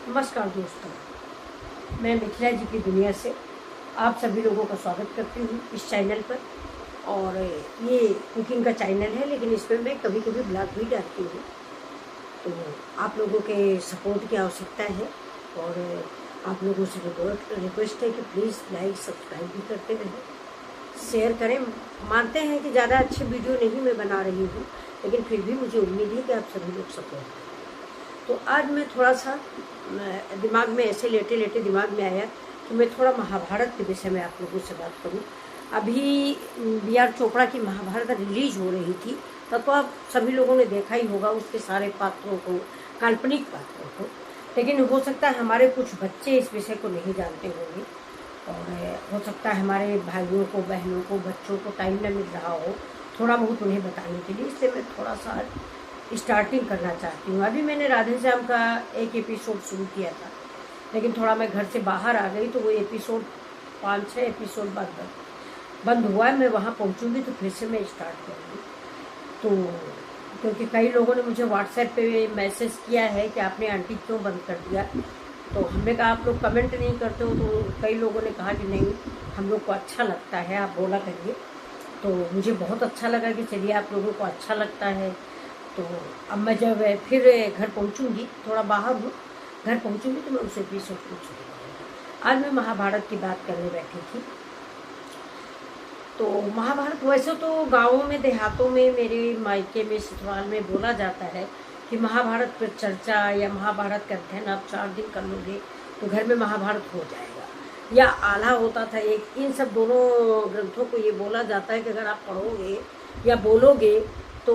नमस्कार दोस्तों, मैं मिथिला जी की दुनिया से आप सभी लोगों का स्वागत करती हूँ इस चैनल पर। और ये कुकिंग का चैनल है, लेकिन इस पर मैं कभी कभी ब्लॉग भी डालती हूँ। तो आप लोगों के सपोर्ट की आवश्यकता है और आप लोगों से रिक्वेस्ट है कि प्लीज़ लाइक सब्सक्राइब भी करते रहें, शेयर करें। मानते हैं कि ज़्यादा अच्छी वीडियो नहीं मैं बना रही हूँ, लेकिन फिर भी मुझे उम्मीद है कि आप सभी लोग सपोर्ट करें। तो आज मैं थोड़ा सा दिमाग में ऐसे लेटे लेटे दिमाग में आया कि मैं थोड़ा महाभारत के विषय में आप लोगों से बात करूं। अभी B.R. चोपड़ा की महाभारत रिलीज हो रही थी, तब तो आप सभी लोगों ने देखा ही होगा उसके सारे पात्रों को, काल्पनिक पात्रों को। लेकिन हो सकता है हमारे कुछ बच्चे इस विषय को नहीं जानते होंगे, और हो सकता है हमारे भाइयों को, बहनों को, बच्चों को टाइम न मिल रहा हो थोड़ा बहुत उन्हें बताने के लिए। इसलिए मैं थोड़ा सा स्टार्टिंग करना चाहती हूँ। अभी मैंने राधे श्याम का एक एपिसोड शुरू किया था, लेकिन थोड़ा मैं घर से बाहर आ गई तो वो एपिसोड 5-6 एपिसोड बाद बंद हुआ है। मैं वहाँ पहुँचूँगी तो फिर से मैं स्टार्ट करूँगी। तो क्योंकि कई लोगों ने मुझे व्हाट्सएप पे मैसेज किया है कि आपने आंटी क्यों बंद कर दिया, तो हमने कहा आप लोग कमेंट नहीं करते हो। तो कई लोगों ने कहा कि नहीं, हम लोग को अच्छा लगता है, आप बोला करिए। तो मुझे बहुत अच्छा लगा कि चलिए आप लोगों को अच्छा लगता है। तो अब मैं जब फिर घर पहुंचूंगी, थोड़ा बाहर हूँ, घर पहुंचूंगी तो मैं उस एपिसोड को शुरू करूँगी। आज मैं महाभारत की बात करने बैठी थी। तो महाभारत वैसे तो गाँवों में, देहातों में, मेरे मायके में, ससुराल में बोला जाता है कि महाभारत पर चर्चा या महाभारत का अध्ययन आप 4 दिन कर लोगे तो घर में महाभारत हो जाएगा, या आला होता था एक। इन सब दोनों ग्रंथों को ये बोला जाता है कि अगर आप पढ़ोगे या बोलोगे तो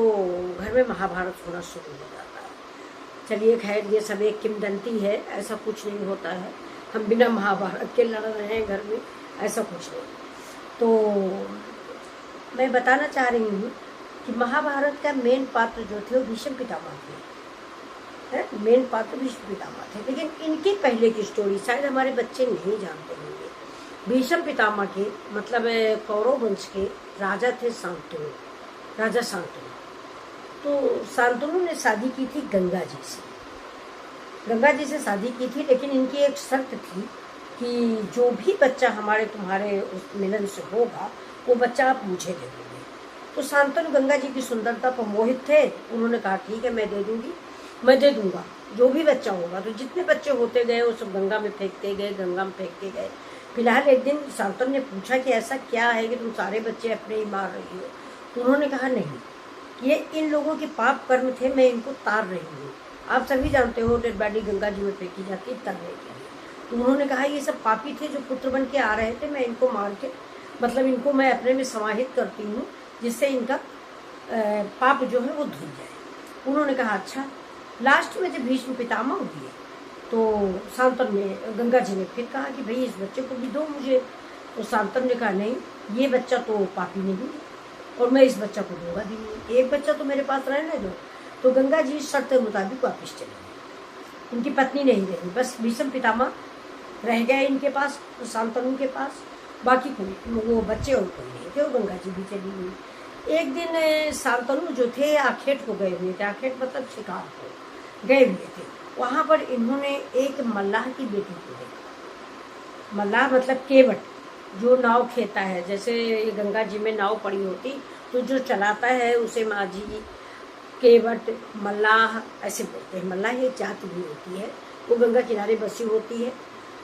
घर में महाभारत होना शुरू हो जाता है। चलिए खैर, ये सब एक किंवदंती है, ऐसा कुछ नहीं होता है। हम बिना महाभारत के लड़ रहे हैं घर में, ऐसा कुछ नहीं। तो मैं बताना चाह रही हूँ कि महाभारत का मेन पात्र जो थे वो भीष्म पितामह थे। मेन पात्र भीष्म पितामह थे, लेकिन इनके पहले की स्टोरी शायद हमारे बच्चे नहीं जानते होंगे। भीष्म पितामह के मतलब कौरव वंश के राजा थे शांतनु, राजा शांतनु। तो शांतनु ने शादी की थी गंगा जी से, गंगा जी से शादी की थी। लेकिन इनकी एक शर्त थी कि जो भी बच्चा हमारे तुम्हारे उस मिलन से होगा वो बच्चा आप मुझे दे दोगे। तो शांतनु गंगा जी की सुंदरता पर मोहित थे। उन्होंने कहा ठीक है, मैं दे दूंगी, मैं दे दूंगा जो भी बच्चा होगा। तो जितने बच्चे होते गए वो सब गंगा में फेंकते गए, गंगा में फेंकते गए। फिलहाल एक दिन शांतनु ने पूछा कि ऐसा क्या है कि तुम सारे बच्चे अपने ही मार रही हो। तो उन्होंने कहा नहीं, ये इन लोगों के पाप कर्म थे, मैं इनको तार रही हूँ। आप सभी जानते हो डेड बॉडी गंगा जी में फेंकी जाती है तरने के लिए। तो उन्होंने कहा ये सब पापी थे जो पुत्र बन के आ रहे थे, मैं इनको मार के मतलब इनको मैं अपने में समाहित करती हूँ, जिससे इनका पाप जो है वो धुल जाए। उन्होंने कहा अच्छा। लास्ट में जब भीष्म पितामह हुए तो शांतनु ने, गंगा जी ने फिर कहा कि भाई इस बच्चे को भी दो मुझे। तो शांतनु ने कहा नहीं, ये बच्चा तो पापी नहीं है और मैं इस बच्चा को दूंगा भी नहीं, एक बच्चा तो मेरे पास रहने दो। तो गंगा जी शर्त के मुताबिक वापिस चले गए। उनकी पत्नी नहीं रही, बस भीष्म पितामह रह गए इनके पास, शांतनु के पास। बाकी कोई वो बच्चे और कोई नहीं थे, वो गंगा जी भी चली गई। एक दिन शांतनु जो थे आखेट को गए हुए थे, आखेट मतलब शिकार को गए हुए थे। वहाँ पर इन्होंने एक मल्लाह की बेटी को देखा। मल्लाह मतलब केवट, जो नाव खेता है। जैसे ये गंगा जी में नाव पड़ी होती तो जो चलाता है उसे माझी, केवट, मल्लाह ऐसे बोलते हैं। मल्लाह एक जाति भी होती है, वो गंगा किनारे बसी होती है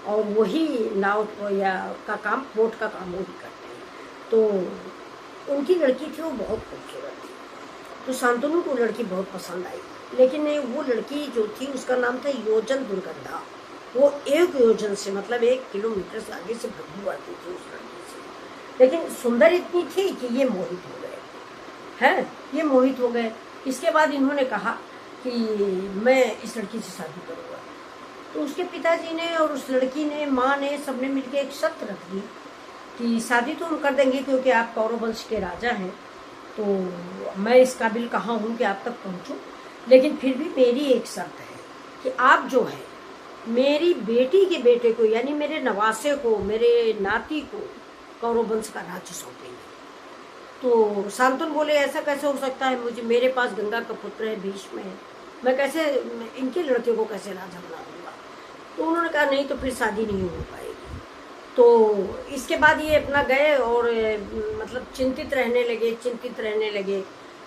और वही नाव या का काम, बोट का काम वही करते हैं। तो उनकी लड़की थी, वो बहुत खूबसूरत थी। तो शांतनु को लड़की बहुत पसंद आई, लेकिन वो लड़की जो थी उसका नाम था योजन दुर्गंधा। वो 1 योजन से मतलब 1 किलोमीटर से आगे से बदबू आती थी उस लड़की से। लेकिन सुंदर इतनी थी कि ये मोहित हो गए हैं, ये मोहित हो गए। इसके बाद इन्होंने कहा कि मैं इस लड़की से शादी करूँगा। तो उसके पिताजी ने और उस लड़की ने, माँ ने, सबने मिलकर एक शर्त रख दी कि शादी तो हम कर देंगे क्योंकि आप कौरव वंश के राजा हैं, तो मैं इस काबिल कहाँ हूँ कि आप तक पहुँचूँ, लेकिन फिर भी मेरी एक शर्त है कि आप जो है मेरी बेटी के बेटे को, यानी मेरे नवासे को, मेरे नाती को कौरव वंश का राज्य सौंपेंगे। तो शांतनु बोले ऐसा कैसे हो सकता है, मुझे, मेरे पास गंगा का पुत्र है, भीष्म है, मैं कैसे इनके लड़के को कैसे राजा बना दूंगा। तो उन्होंने कहा नहीं तो फिर शादी नहीं हो पाएगी। तो इसके बाद ये अपना गए और मतलब चिंतित रहने लगे।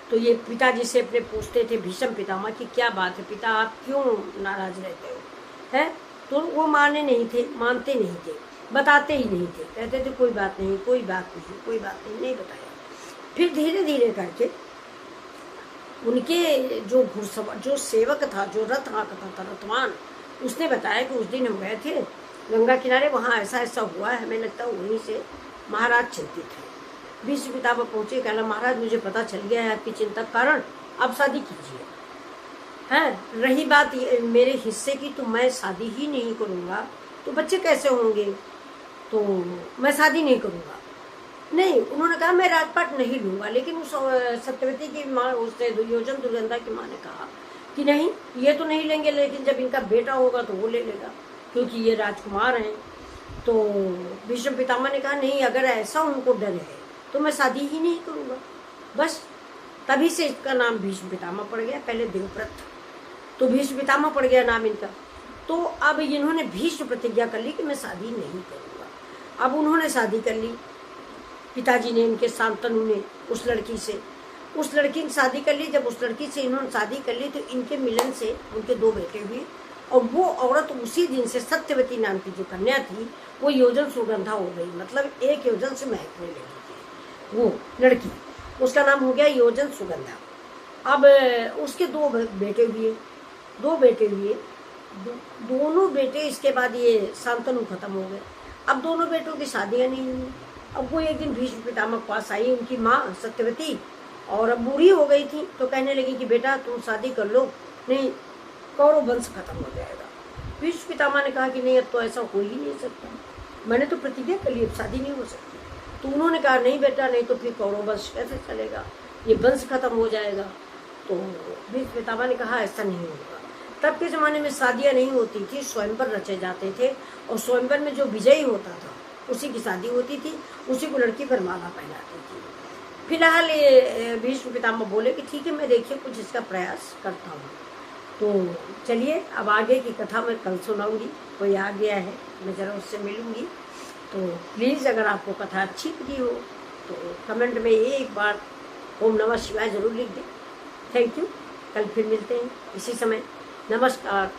तो ये पिताजी से अपने पूछते थे भीष्म पितामह कि क्या बात है पिता, आप क्यों नाराज रहते हो, है? तो वो मानते नहीं थे, बताते ही नहीं थे, कहते थे कोई बात नहीं, नहीं बताया। फिर धीरे धीरे करके उनके जो घुड़सवार, जो सेवक था, जो रथ हाँकता था, रथवान, उसने बताया कि उस दिन हम गए थे गंगा किनारे, वहाँ ऐसा ऐसा हुआ है, हमें लगता है वहीं से महाराज चिंतित है। भीष्म पितामह पहुंचे, कहना महाराज मुझे पता चल गया है आपकी चिंता का कारण, आप शादी कीजिए। हैं, रही बात मेरे हिस्से की, तो मैं शादी ही नहीं करूँगा तो बच्चे कैसे होंगे, तो मैं शादी नहीं करूँगा। नहीं, उन्होंने कहा मैं राजपाट नहीं लूँगा। लेकिन उस सत्यवती की माँ, उसने दुर्योधन दुर्गंधा की माँ ने कहा कि नहीं, ये तो नहीं लेंगे, लेकिन जब इनका बेटा होगा तो वो ले लेगा, क्योंकि ये राजकुमार हैं। तो भीष्म पितामह ने कहा नहीं, अगर ऐसा उनको डर है तो मैं शादी ही नहीं करूँगा, बस। तभी से इसका नाम भीष्म पितामह पड़ गया, पहले देवव्रत तो भीष्म पितामह पड़ गया नाम इनका। तो अब इन्होंने भीष्म प्रतिज्ञा कर ली कि मैं शादी नहीं करूँगा। अब उन्होंने शादी कर ली, पिताजी ने, इनके शांतनु ने उस लड़की से, उस लड़की ने शादी कर ली। जब उस लड़की से इन्होंने शादी कर ली तो इनके मिलन से उनके 2 बेटे हुए, और वो औरत उसी दिन से सत्यवती नाम की जो कन्या थी वो योजन सुगंधा हो गई, मतलब 1 योजन से महकने लगी थी वो लड़की, उसका नाम हो गया योजन सुगंधा। अब उसके 2 बेटे हुए, दोनों बेटे, इसके बाद ये शांतनु खत्म हो गए। अब दोनों बेटों की शादियां नहीं हुई। अब वो एक दिन भीष्म पितामह के पास आई, उनकी माँ सत्यवती, और अब बूढ़ी हो गई थी, तो कहने लगी कि बेटा तुम शादी कर लो, नहीं कौरव वंश खत्म हो जाएगा। भीष्म पितामह ने कहा कि नहीं, अब तो ऐसा हो ही नहीं सकता, मैंने तो प्रतिज्ञा कर ली, अब शादी नहीं हो सकती। तो उन्होंने कहा नहीं बेटा, नहीं तो फिर कौरव वंश कैसे चलेगा, ये वंश खत्म हो जाएगा। तो भीष्म पितामह ने कहा ऐसा नहीं होगा। तब के ज़माने में शादियाँ नहीं होती थी, स्वयंवर रचे जाते थे, और स्वयंवर में जो विजयी होता था उसी की शादी होती थी, उसी को लड़की पर माला पहनाती थी। फिलहाल ये भीष्म पितामह बोले कि ठीक है, मैं देखिए कुछ इसका प्रयास करता हूँ। तो चलिए, अब आगे की कथा मैं कल सुनाऊंगी। कोई आ गया है, मैं ज़रा उससे मिलूंगी। तो प्लीज़ अगर आपको कथा अच्छी लगी हो तो कमेंट में एक बार ओम नमः शिवाय ज़रूर लिख दें। थैंक यू, कल फिर मिलते हैं इसी समय। नमस्कार।